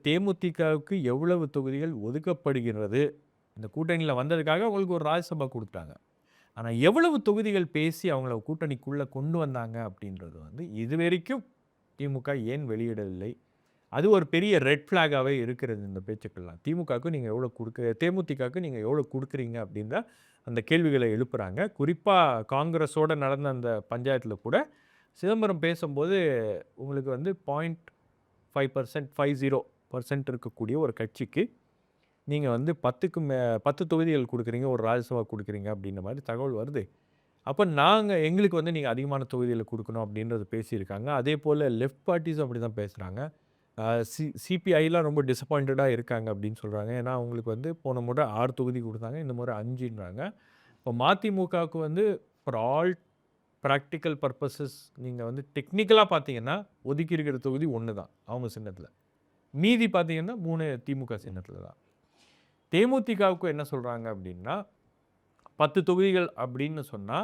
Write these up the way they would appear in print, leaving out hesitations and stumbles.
தேமுதிகவுக்கு எவ்வளவு தொகுதிகள் ஒதுக்கப்படுகிறது? இந்த கூட்டணியில வந்ததுக்காக அவங்களுக்கு ஒரு ராஜ்யசபா குடுத்துட்டாங்க. ஆனா, எவ்வளவு தொகுதிகள் பேசி அவங்கள கூட்டணிக்குள்ள கொண்டு வந்தாங்க அப்படின்றது வந்து இதுவரைக்கும் திமுக ஏன் வெளியிடவில்லை? அது ஒரு பெரிய ரெட் ஃபிளாகாவே இருக்கிறது இந்த பேச்சுக்கள்லாம். திமுகவுக்கு நீங்க எவ்வளோ தேமுதிகவுக்கு நீங்க எவ்வளோ குடுக்குறீங்க அப்படின்னு தான் அந்த கேள்விகள எழுப்புறாங்க. குறிப்பா காங்கிரஸோட நடந்த அந்த பஞ்சாயத்துல கூட சிதம்பரம் பேசும்போது உங்களுக்கு வந்து 0.5% 50% இருக்கக்கூடிய ஒரு கட்சிக்கு நீங்க வந்து 10 தொகுதிகள் குடுக்குறீங்க, ஒரு ராஜ்யசபா குடுக்குறீங்க அப்படின்ற மாரி தகவல் வருது. அப்ப எங்களுக்கு வந்து நீங்க அதிகமான தொகுதிகள குடுக்கணும் அப்படின்றத பேசியிருக்காங்க. அதேபோல லெஃப்ட் பார்ட்டீஸும் அப்படிதான் பேசுறாங்க. அ சிபிஐலாம் ரொம்ப டிசப்பாயிண்டடா இருக்காங்க அப்படின்னு சொல்றாங்க. ஏன்னா, அவங்களுக்கு வந்து போன முறை 6 தொகுதி குடுத்தாங்க. இந்த முறை 5ன்றாங்க. இப்போ மதிமுகவுக்கு வந்து ஃபார் ஆல் பிராக்டிகல் பர்ப்பஸஸ் நீங்க வந்து டெக்னிக்கலா பார்த்தீங்கன்னா, ஒதுக்கி இருக்கிற தொகுதி 1 தான். அவங்க சின்னத்தில. மீதி பார்த்தீங்கன்னா 3 திமுக சின்னத்தில தான். தேமுதிகவுக்கு என்ன சொல்றாங்க அப்படின்னா, 10 தொகுதிகள் அப்படின்னு சொன்னா,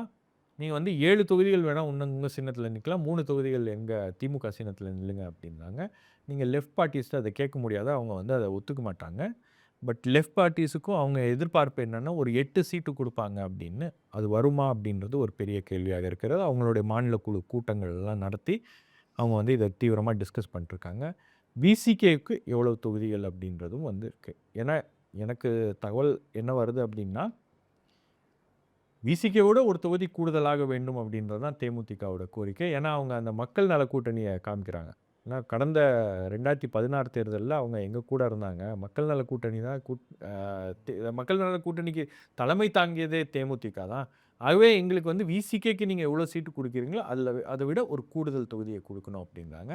நீங்க வந்து 7 தொகுதிகள் வேணா உங்க சின்னத்தில நிக்கலாம். 3 தொகுதிகள் எங்க திமுக சின்னத்தில நில்லுங்க அப்படின்றாங்க. நீங்க லெஃப்ட் பார்ட்டீஸ்ட்ட அத கேட்க முடியாது. அவங்க வந்து அத ஒத்துக்க மாட்டாங்க. பட் லெஃப்ட் பார்ட்டீஸுக்கும் அவங்க எதிர்பார்ப்பு என்னன்னா, ஒரு 8 சீட்டு குடுப்பாங்க அப்படின்னு. அது வருமா அப்படின்றது ஒரு பெரிய கேள்வியாக இருக்கிறது. அவங்களுடைய மாநில குழு கூட்டங்கள் எல்லாம் நடத்தி, அவங்க வந்து இத தீவிரமா டிஸ்கஸ் பண்ணிட்டுருக்காங்க. விசிகேவுக்கு எவ்வளவு தொகுதிகள் அப்படின்றதும் வந்து இருக்கு. ஏன்னா, எனக்கு தகவல் என்ன வருது அப்படின்னா, விசிகேவோட ஒரு தொகுதி கூடுதலாக வேண்டும் அப்படின்றது தான் தேமுதிகவோட கோரிக்கை. ஏன்னா, அவங்க அந்த மக்கள் நல கூட்டணிய காமிக்கிறாங்க. ஏன்னா, கடந்த 2016 தேர்தல்ல அவங்க எங்க கூட இருந்தாங்க. மக்கள் நல கூட்டணி தான் மக்கள் நல கூட்டணிக்கு தலைமை தாங்கியதே தேமுதிக தான். ஆகவே எங்களுக்கு வந்து விசிகேக்கு நீங்க எவ்வளோ சீட்டு குடுக்கிறீங்களோ, அத விட ஒரு கூடுதல் தொகுதிய குடுக்கணும் அப்படின்றாங்க.